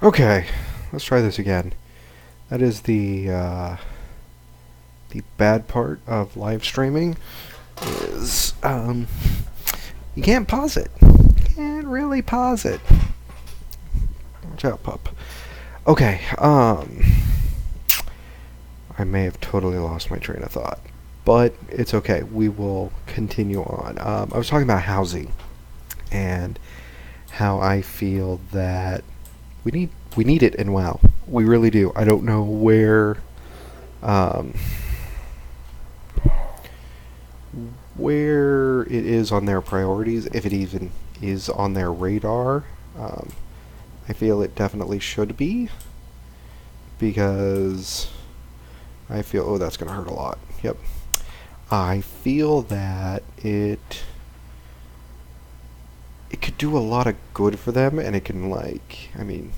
Okay, let's try this again. That is the bad part of live streaming is you can't pause it. You can't really pause it. Watch out, pup. Okay, I may have totally lost my train of thought, but it's okay. We will continue on. I was talking about housing and how I feel that we need it in WoW. We really do. I don't know um, where it is on their priorities, if it even is on their radar. Um, I feel it definitely should be because I feel that's going to hurt a lot. Yep. I feel that it could do a lot of good for them, and it can, like, I mean,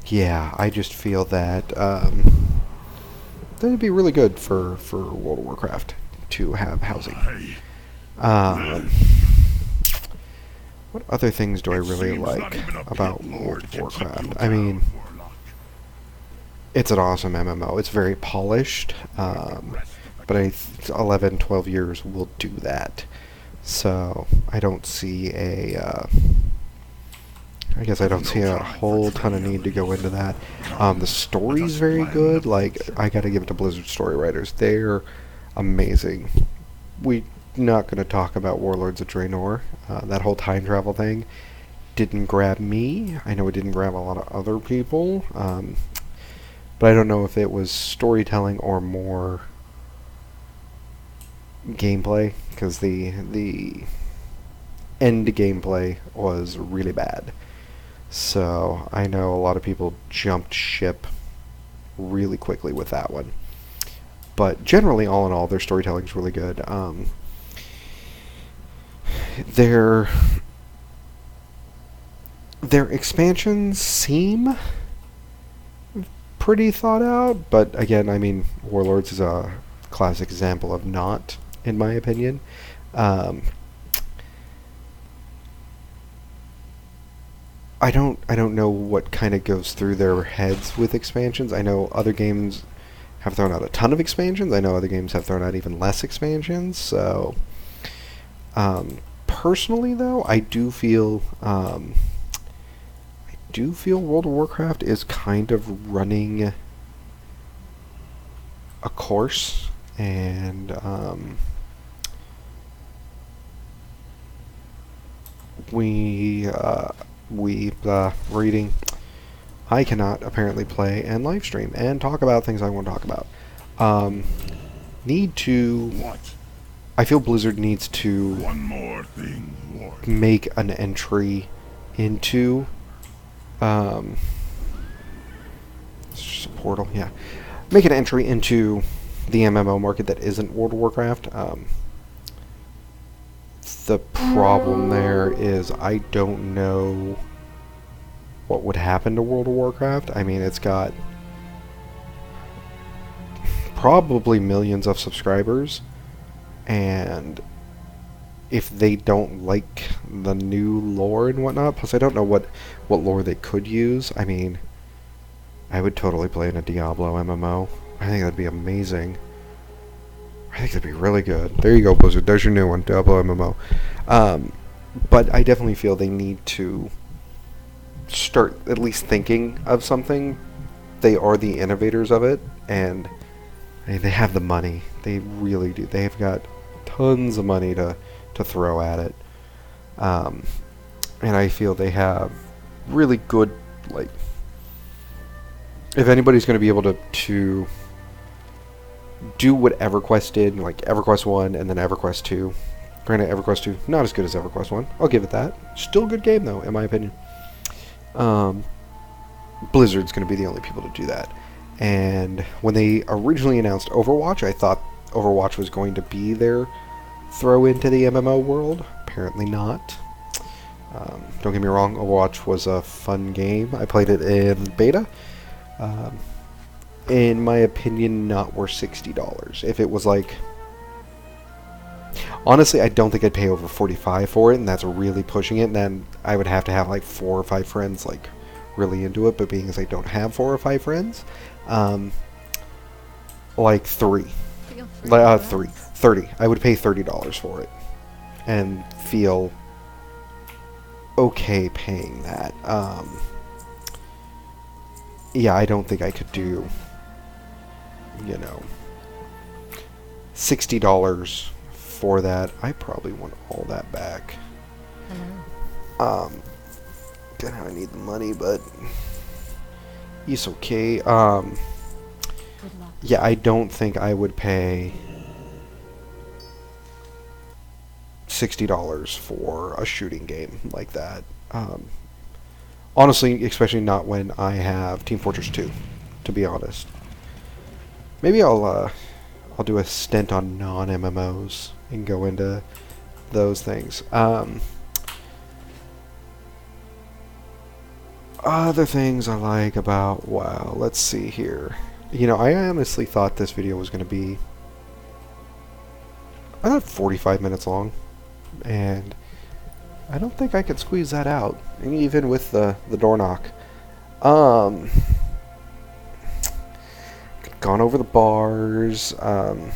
yeah, I just feel that that'd be really good for World of Warcraft to have housing. Um, what other things do I really like about World of Warcraft? I mean, it's an awesome MMO. It's very polished, but 11, 12 years will do that. So I don't see I guess I don't see a whole ton of need to go into that. The story's very good. Like, I gotta give it to Blizzard story writers. They're amazing. We're not gonna talk about Warlords of Draenor. That whole time travel thing didn't grab me. I know it didn't grab a lot of other people. But I don't know if it was storytelling or more gameplay, because the end gameplay was really bad. So I know a lot of people jumped ship really quickly with that one. But generally, all in all, their storytelling's really good. Their expansions seem pretty thought out, but again, I mean, Warlords is a classic example of not, in my opinion. Um, I don't know what kind of goes through their heads with expansions. I know other games have thrown out a ton of expansions. I know other games have thrown out even less expansions. So, personally, though, I do feel World of Warcraft is kind of running a course, and reading. I cannot apparently play and live stream and talk about things I want to talk about. Need to. What? I feel Blizzard needs to One more thing, Lord. make an entry into. It's just a portal, yeah. Make an entry into the MMO market that isn't World of Warcraft. The problem there is I don't know what would happen to World of Warcraft. I mean, it's got probably millions of subscribers, and if they don't like the new lore and whatnot, plus I don't know what lore they could use. I mean, I would totally play in a Diablo MMO. I think that'd be amazing. I think that'd be really good. There you go, Blizzard. There's your new one, Diablo MMO. But I definitely feel they need to start at least thinking of something. They are the innovators of it, and they have the money. They really do. They've got tons of money to throw at it. And I feel they have really good, like, if anybody's going to be able to do what EverQuest did, like EverQuest 1 and then EverQuest 2. Granted, EverQuest 2, not as good as EverQuest 1. I'll give it that. Still a good game, though, in my opinion. Blizzard's going to be the only people to do that. And when they originally announced Overwatch, I thought Overwatch was going to be their throw into the MMO world. Apparently not. Don't get me wrong, Overwatch was a fun game. I played it in beta. In my opinion, not worth $60. If it was like... Honestly, I don't think I'd pay over $45 for it, and that's really pushing it, and then I would have to have like 4 or 5 friends like really into it, but being as I don't have 4 or 5 friends, like 3. Feel free to ask. 30. I would pay $30 for it and feel okay paying that. Yeah, I don't think I could do, you know, $60 for that. I probably want all that back. Hello. I need the money, but it's okay. Good luck. Yeah, I don't think I would pay $60 for a shooting game like that. Honestly, especially not when I have Team Fortress 2, to be honest. Maybe I'll do a stint on non-MMOs and go into those things. Other things I like about WoW. Let's see here. You know, I honestly thought this video was going to be, I thought 45 minutes long, and I don't think I could squeeze that out, even with the door knock. Gone over the bars. I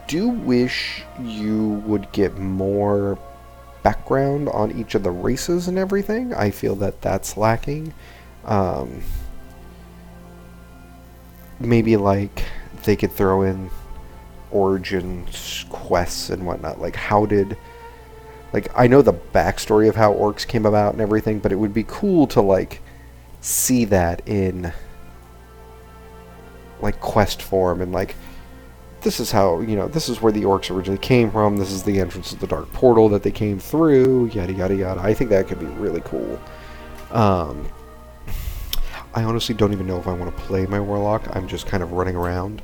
do wish you would get more background on each of the races and everything. I feel that that's lacking. Maybe like they could throw in origin quests and whatnot. Like how did, like I know the backstory of how orcs came about and everything, but it would be cool to like see that in like quest form, and like this is how, you know, this is where the orcs originally came from, this is the entrance of the dark portal that they came through, yada yada yada. I think that could be really cool. I honestly don't even know if I want to play my warlock. I'm just kind of running around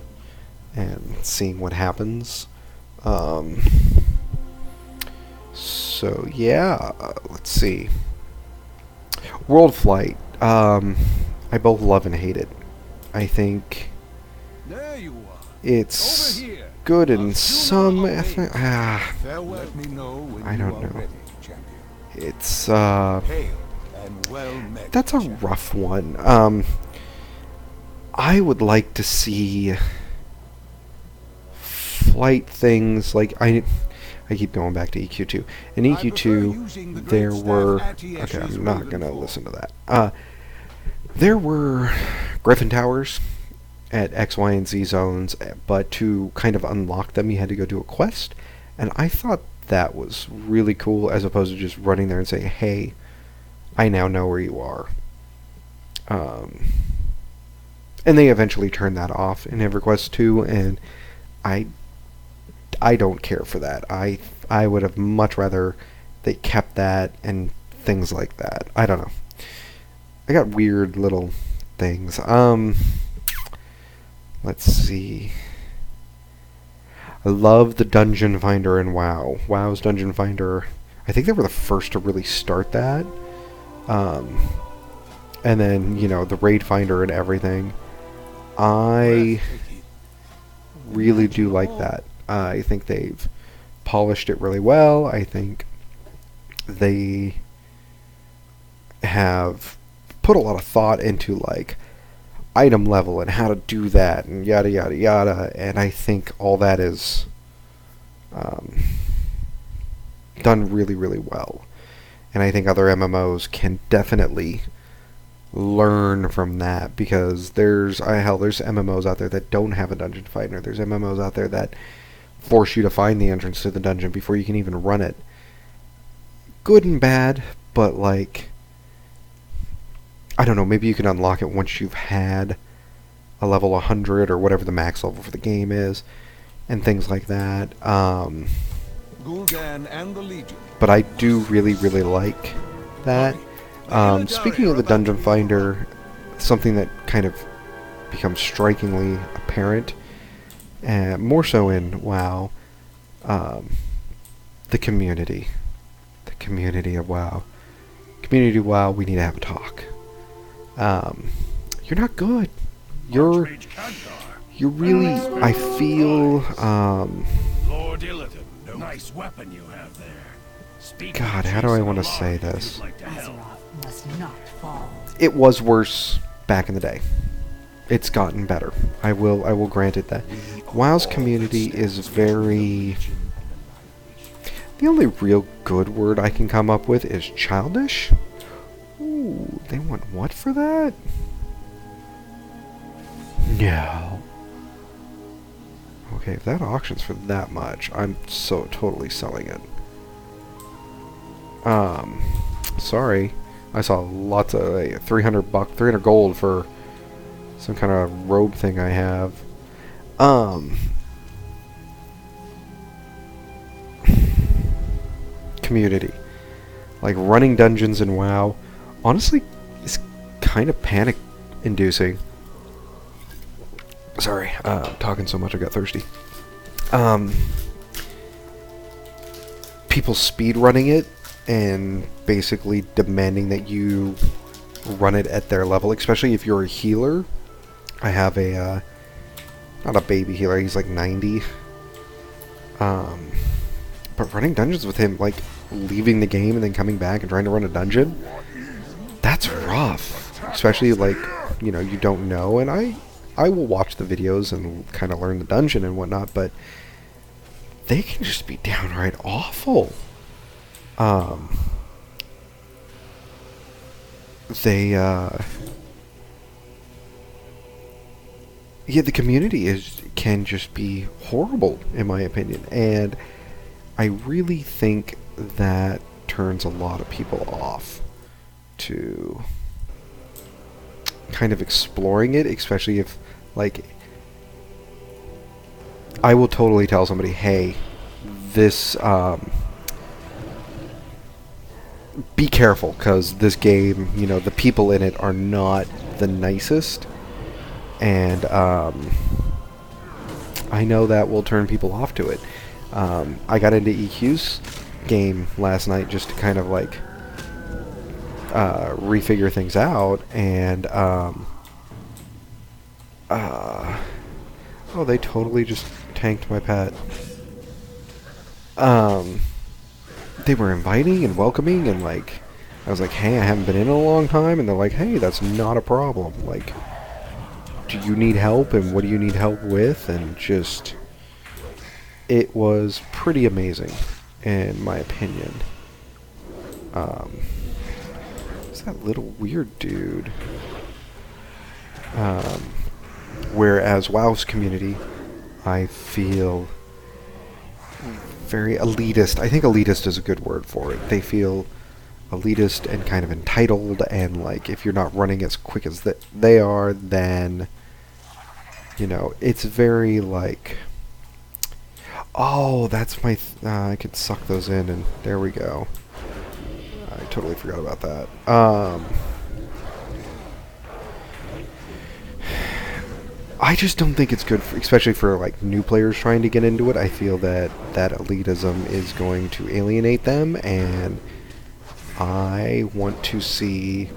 and seeing what happens. So yeah, let's see. World Flight. I both love and hate it. I think There you are. it's Over here. good in I'll some. soon update. Farewell. Let me know when I you don't are know. ready, champion. It's Hail and well met. that's a champion. rough one. I would like to see flight things like I keep going back to EQ2. In I prefer EQ2, using the great there staff were. Attiesh's Okay, I'm not Raven gonna Form. listen to that. There were Griffin Towers at X, Y, and Z zones, but to kind of unlock them, you had to go do a quest, and I thought that was really cool, as opposed to just running there and saying, "Hey, I now know where you are." And they eventually turned that off in EverQuest 2, and I don't care for that. I would have much rather they kept that and things like that. I don't know. I got weird little things. Let's see. I love the Dungeon Finder in WoW. WoW's Dungeon Finder. I think they were the first to really start that. And then, you know, the Raid Finder and everything. I really do like that. I think they've polished it really well. I think they have put a lot of thought into like item level and how to do that and yada yada yada, and I think all that is done really really well, and I think other MMOs can definitely learn from that, because there's MMOs out there that don't have a dungeon finder. There's MMOs out there that force you to find the entrance to the dungeon before you can even run it. Good and bad, but like, I don't know, maybe you can unlock it once you've had a level 100 or whatever the max level for the game is, and things like that. Gul'dan and the Legion. But I do really, really like that. Speaking of the Dungeon Finder, something that kind of becomes strikingly apparent, more so in WoW, the community. The community of WoW. Community of WoW, we need to have a talk. You're not good. You're really, I feel, Lord Illidan, nice weapon you have there. God, how do I want to say this? Azeroth must not fall. It was worse back in the day. It's gotten better. I will grant it that. WoW's community is very... The only real good word I can come up with is childish. Ooh, they want what for that? No. Okay, if that auction's for that much, I'm so totally selling it. Sorry. I saw lots of 300 gold for some kind of robe thing I have. Community. Like running dungeons in WoW, honestly, is kind of panic inducing. Sorry, talking so much I got thirsty. People speed running it and basically demanding that you run it at their level, especially if you're a healer. I have a, not a baby healer, he's like 90. But running dungeons with him, like leaving the game and then coming back and trying to run a dungeon, that's rough. Especially like, you know, you don't know, and I will watch the videos and kind of learn the dungeon and whatnot, but they can just be downright awful. Yeah, the community can just be horrible, in my opinion, and I really think that turns a lot of people off to kind of exploring it, especially if, like, I will totally tell somebody, hey, this, be careful, because this game, you know, the people in it are not the nicest, and I know that will turn people off to it. I got into EQ's game last night just to kind of, like, refigure things out, and oh, they totally just tanked my pet. They were inviting and welcoming, and like, I was like, hey, I haven't been in a long time, and they're like, hey, that's not a problem. Like, do you need help, and what do you need help with? And just, it was pretty amazing, in my opinion. What's that little weird dude? Whereas WoW's community, I feel very elitist. I think elitist is a good word for it. They feel elitist and kind of entitled, and like, if you're not running as quick as they are, then, you know, it's very like, oh, that's my I could suck those in, and there we go. I totally forgot about that. I just don't think it's good, especially for like new players trying to get into it. I feel that elitism is going to alienate them, and I want to see,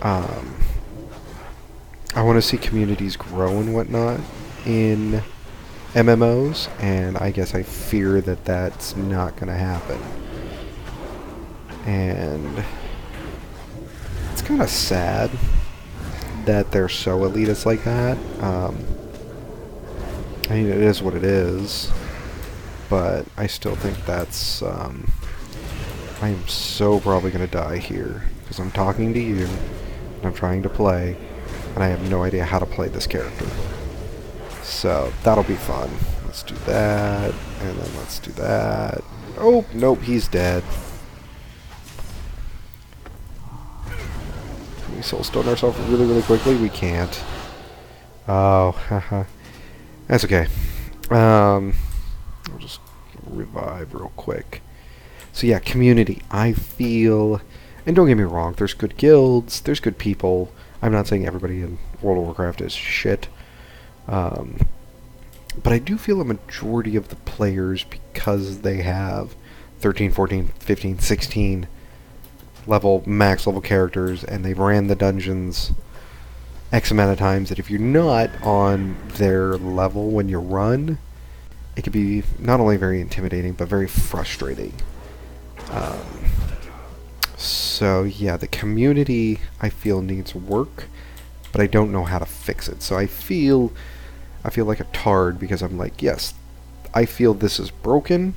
I want to see communities grow and whatnot in MMOs, and I guess I fear that that's not going to happen. And it's kind of sad that they're so elitist like that. I mean, it is what it is, but I still think that's, I am so probably going to die here, because I'm talking to you, and I'm trying to play, and I have no idea how to play this character. So, that'll be fun. Let's do that, and then let's do that. Oh, nope, he's dead. Can we soulstone ourselves really, really quickly? We can't. Oh, haha. That's okay. I'll just revive real quick. So yeah, community. I feel, and don't get me wrong, there's good guilds, there's good people. I'm not saying everybody in World of Warcraft is shit. But I do feel a majority of the players, because they have 13, 14, 15, 16 max level characters, and they've ran the dungeons X amount of times, that if you're not on their level when you run, it can be not only very intimidating, but very frustrating. Um, so yeah, the community I feel needs work, but I don't know how to fix it. So I feel like a tard because I'm like, yes, I feel this is broken,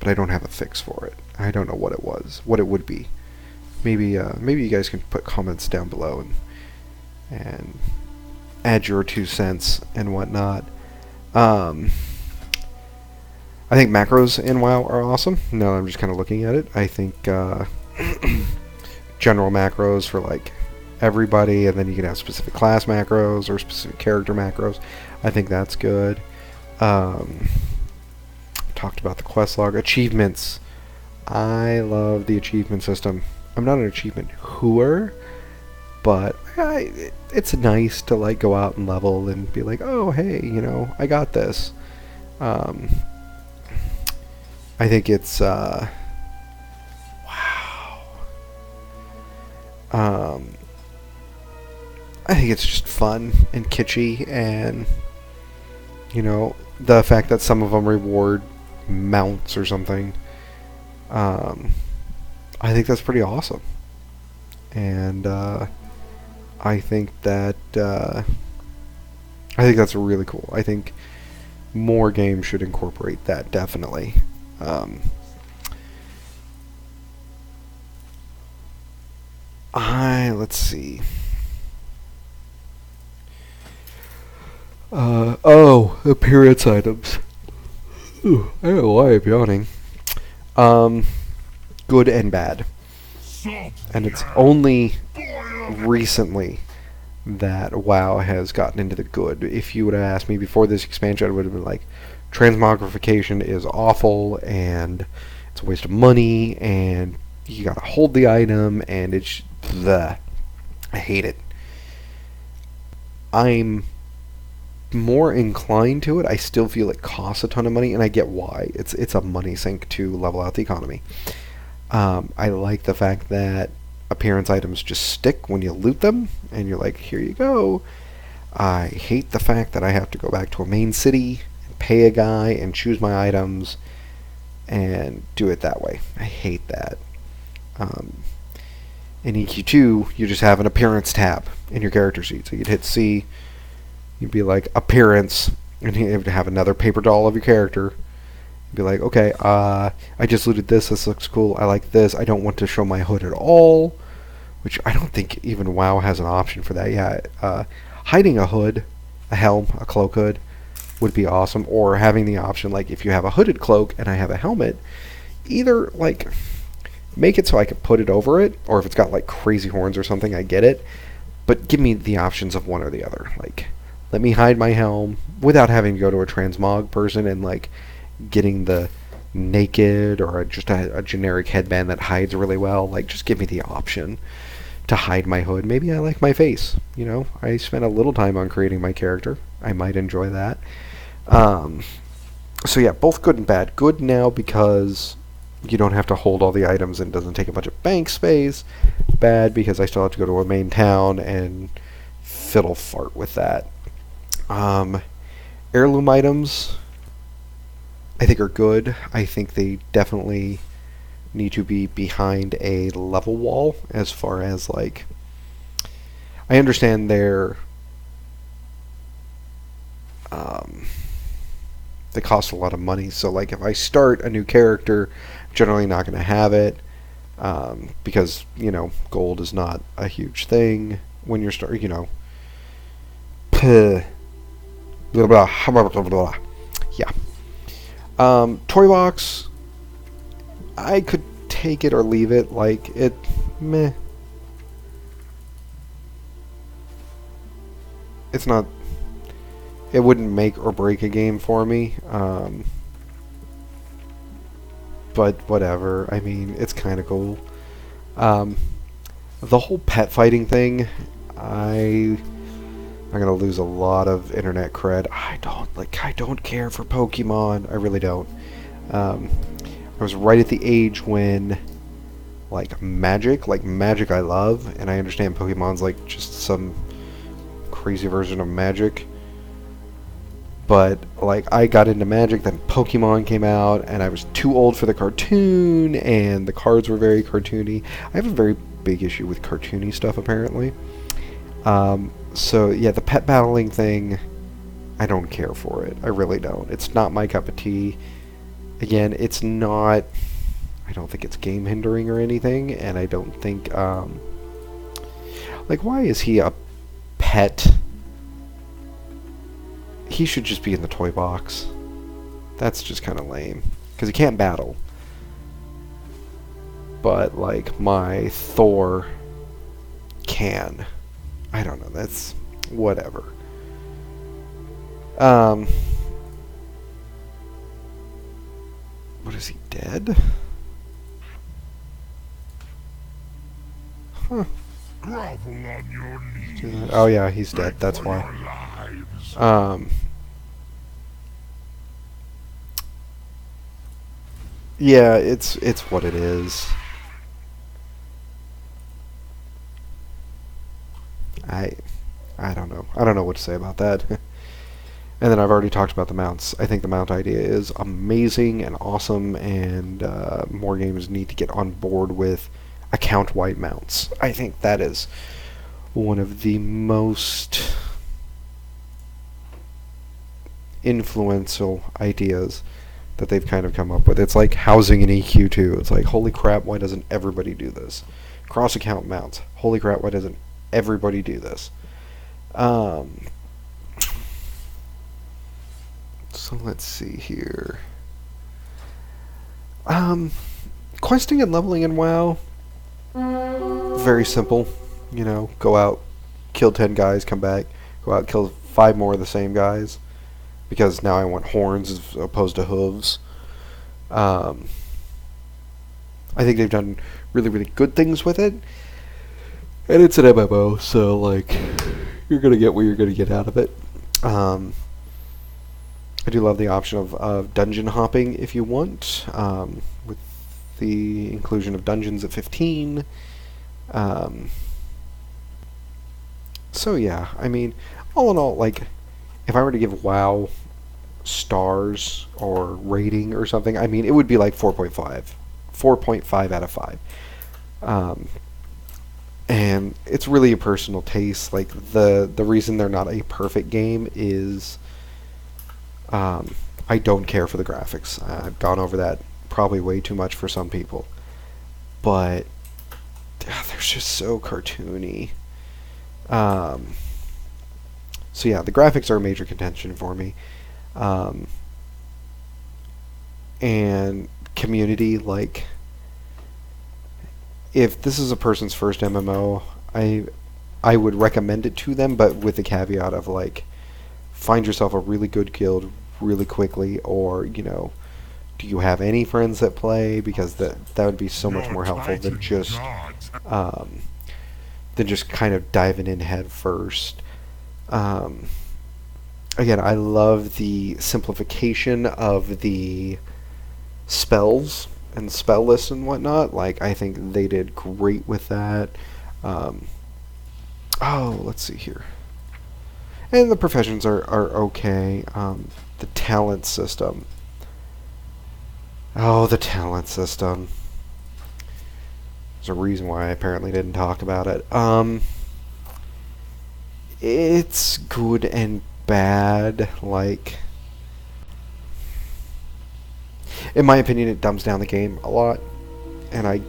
but I don't have a fix for it. I don't know what what it would be. Maybe you guys can put comments down below and add your 2 cents and whatnot. I think macros in WoW are awesome. Now I'm just kind of looking at it. I think general macros for like everybody, and then you can have specific class macros or specific character macros. I think that's good. Talked about the quest log. Achievements. I love the achievement system. I'm not an achievement hooer, but it's nice to like go out and level and be like, oh hey, I got this. I think it's wow. I think it's just fun and kitschy, and the fact that some of them reward mounts or something. I think that's pretty awesome, and I think that's really cool. I think more games should incorporate that, definitely. Let's see. Appearance items. Ooh, I don't know why I'm yawning. Good and bad. And it's only recently that WoW has gotten into the good. If you would have asked me before this expansion, I would have been like, transmogrification is awful, and it's a waste of money, and you gotta hold the item, and it's bleh. I hate it. I'm more inclined to it. I still feel it costs a ton of money, and I get why. It's a money sink to level out the economy. I like the fact that appearance items just stick when you loot them, and you're like, here you go. I hate the fact that I have to go back to a main city and pay a guy and choose my items and do it that way. I hate that. In EQ2, you just have an appearance tab in your character sheet. So you'd hit C, you'd be like, appearance, and you'd have another paper doll of your character. You'd be like, okay, I just looted this looks cool, I like this, I don't want to show my hood at all, which I don't think even WoW has an option for that. Yeah, hiding a hood, a helm, a cloak hood would be awesome, or having the option, like, if you have a hooded cloak and I have a helmet, either, like, make it so I can put it over it, or if it's got like crazy horns or something, I get it, but give me the options of one or the other. Like, let me hide my helm without having to go to a transmog person and like getting the naked or just a generic headband that hides really well. Like, just give me the option to hide my hood. Maybe I like my face, I spent a little time on creating my character. I might enjoy that. So yeah, both good and bad. Good now because you don't have to hold all the items and it doesn't take a bunch of bank space. Bad because I still have to go to a main town and fiddle fart with that. Heirloom items, I think, are good. I think they definitely need to be behind a level wall as far as, like, I understand they cost a lot of money. So, like, if I start a new character, I'm generally not going to have it because, gold is not a huge thing when you're starting, blah, blah, blah, blah, blah. Yeah. Toy box, I could take it or leave it. Like, meh. It's not, it wouldn't make or break a game for me. But whatever. I mean, it's kind of cool. The whole pet fighting thing, I'm gonna lose a lot of internet cred. I don't care for Pokemon. I really don't. I was right at the age when, like, Magic I love, and I understand Pokemon's like just some crazy version of Magic. But like I got into Magic, then Pokemon came out, and I was too old for the cartoon, and the cards were very cartoony. I have a very big issue with cartoony stuff, apparently. So yeah, the pet battling thing, I don't care for it. I really don't. It's not my cup of tea. Again, it's not. I don't think it's game hindering or anything, and I don't think. Like, why is he a pet? He should just be in the toy box. That's just kind of lame. Because he can't battle. But, like, my Thor can. I don't know. That's whatever. What is he, dead? Huh. Grovel on your knees. Oh yeah, he's dead. That's why. Yeah, it's what it is. I don't know. I don't know what to say about that. And then I've already talked about the mounts. I think the mount idea is amazing and awesome, and more games need to get on board with account-wide mounts. I think that is one of the most influential ideas that they've kind of come up with. It's like housing an EQ too. It's like, holy crap, why doesn't everybody do this? Cross-account mounts. Holy crap, why doesn't everybody do this? So let's see here. Questing and leveling in WoW, very simple. You know, go out, kill 10 guys, come back, go out, kill 5 more of the same guys, because now I want horns as opposed to hooves. I think they've done really, really good things with it, and it's an MMO, so like, you're gonna get what you're gonna get out of it. I do love the option of dungeon hopping if you want, with the inclusion of dungeons at 15. So yeah, I mean, all in all, like, if I were to give WoW stars or rating or something, I mean, it would be like 4.5. 4.5 out of 5. And it's really a personal taste. Like, the reason they're not a perfect game is I don't care for the graphics. I've gone over that probably way too much for some people. But they're just so cartoony. So yeah, the graphics are a major contention for me. And community, like, if this is a person's first MMO, I would recommend it to them, but with the caveat of, like, find yourself a really good guild really quickly, or, you know, do you have any friends that play? Because that would be so much more helpful than just kind of diving in head first. Again, I love the simplification of the spells and spell lists and whatnot. Like, I think they did great with that. Oh, let's see here. And the professions are okay. The talent system. Oh, the talent system. There's a reason why I apparently didn't talk about it. It's good and bad. Like, in my opinion, it dumbs down the game a lot, and I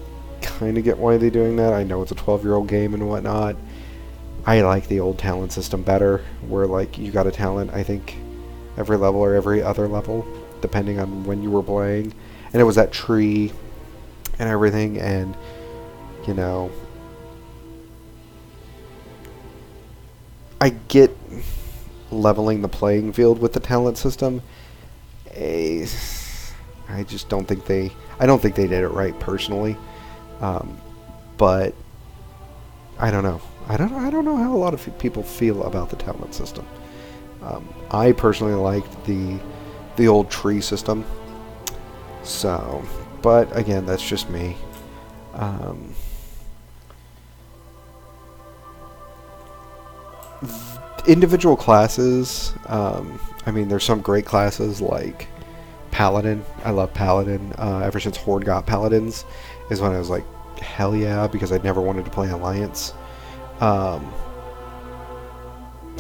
kind of get why they're doing that. I know it's a 12-year-old game and whatnot. I like the old talent system better, where, like, you got a talent, I think, every level or every other level, depending on when you were playing. And it was that tree and everything, and, you know, I get leveling the playing field with the talent system. I just don't think they did it right, personally. But I don't know. I don't know how a lot of people feel about the talent system. I personally liked the old tree system. So, but again, that's just me. individual classes, I mean, there's some great classes like Paladin. I love Paladin. Ever since Horde got Paladins is when I was like, hell yeah, because I never wanted to play Alliance. And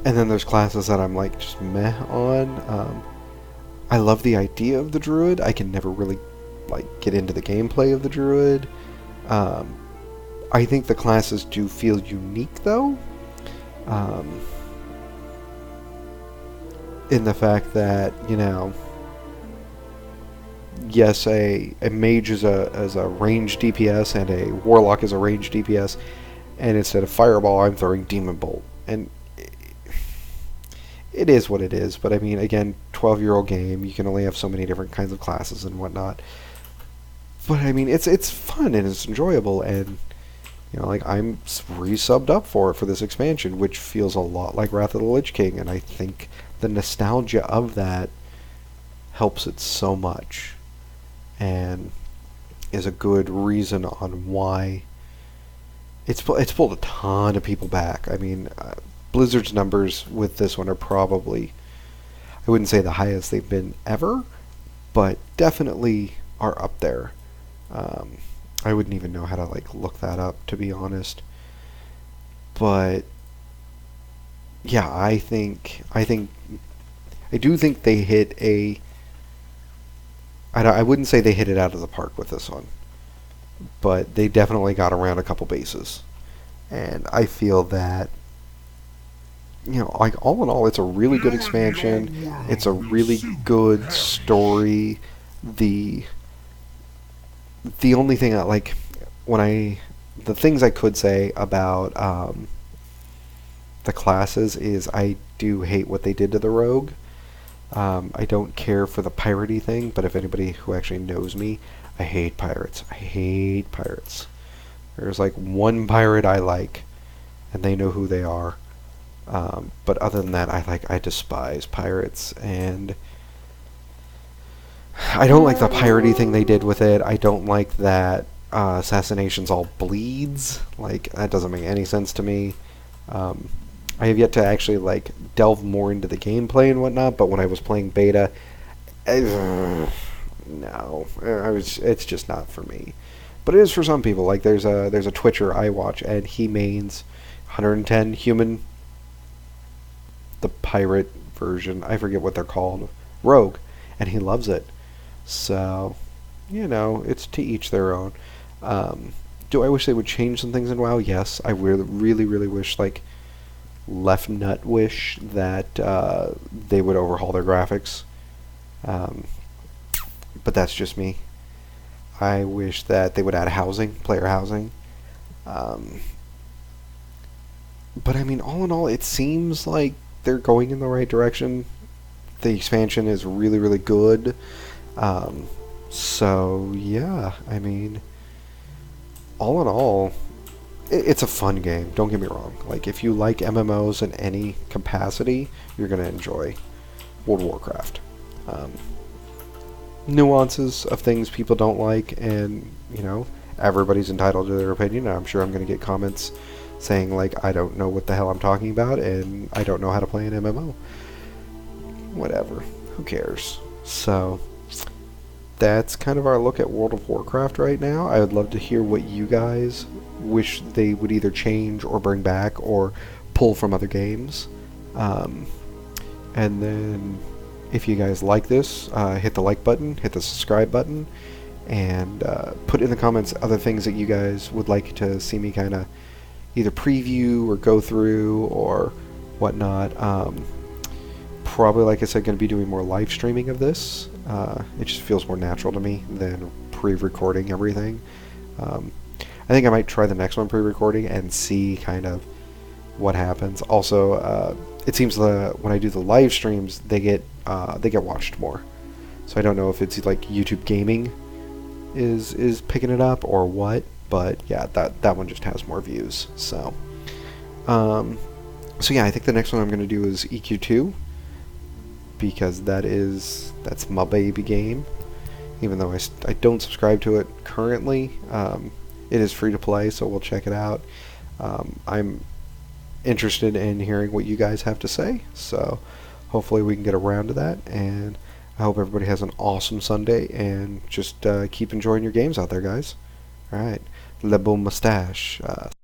then there's classes that I'm like just meh on. I love the idea of the Druid. I can never really like get into the gameplay of the Druid. I think the classes do feel unique though. In the fact that, you know, yes, a mage is a ranged DPS and a warlock is a ranged DPS, and instead of fireball, I'm throwing demon bolt, and it is what it is. But I mean, again, 12-year-old game, you can only have so many different kinds of classes and whatnot. But I mean, it's fun and it's enjoyable, and you know, like I'm re-subbed up for this expansion, which feels a lot like Wrath of the Lich King, and I think the nostalgia of that helps it so much, and is a good reason on why it's pulled a ton of people back. I mean, Blizzard's numbers with this one are probably, I wouldn't say the highest they've been ever, but definitely are up there. I wouldn't even know how to like look that up, to be honest. But yeah, I do think they hit a. I wouldn't say they hit it out of the park with this one, but they definitely got around a couple bases, and I feel that, you know, like all in all, it's a really good expansion. It's a really good story. The only thing the things I could say about the classes is I do hate what they did to the rogue. I don't care for the piratey thing, but if anybody who actually knows me, I hate pirates. I hate pirates. There's like one pirate I like, and they know who they are. But other than that, I despise pirates, and I don't like the piratey thing they did with it. I don't like that assassinations all bleeds. Like, that doesn't make any sense to me. I have yet to actually like delve more into the gameplay and whatnot, but when I was playing beta, no, it's just not for me. But it is for some people. Like there's a Twitcher I watch, and he mains 110 human, the pirate version. I forget what they're called, rogue, and he loves it. So, you know, it's to each their own. Do I wish they would change some things in WoW? Yes, I really, really wish, like, left nut wish that they would overhaul their graphics. But that's just me. I wish that they would add housing, player housing. But I mean, all in all, it seems like they're going in the right direction. The expansion is really, really good. So yeah, I mean, all in all, it's a fun game. Don't get me wrong. Like, if you like MMOs in any capacity, you're gonna enjoy World of Warcraft. Nuances of things people don't like, and you know, everybody's entitled to their opinion. I'm sure I'm gonna get comments saying like, I don't know what the hell I'm talking about, and I don't know how to play an MMO. Whatever. Who cares? So that's kind of our look at World of Warcraft right now. I would love to hear what you guys wish they would either change or bring back or pull from other games. And then if you guys like this, hit the like button, hit the subscribe button, and put in the comments other things that you guys would like to see me kind of either preview or go through or whatnot. Probably, like I said, going to be doing more live streaming of this. It just feels more natural to me than pre-recording everything. I think I might try the next one pre-recording and see kind of what happens. Also, it seems when I do the live streams, they get watched more. So I don't know if it's like YouTube Gaming is picking it up or what, but yeah, that one just has more views. So, so yeah, I think the next one I'm going to do is EQ2. Because that's my baby game, even though I don't subscribe to it currently. It is free to play, so we'll check it out. I'm interested in hearing what you guys have to say. So hopefully we can get around to that, and I hope everybody has an awesome Sunday, and just keep enjoying your games out there, guys. All right, Le Beau Moustache.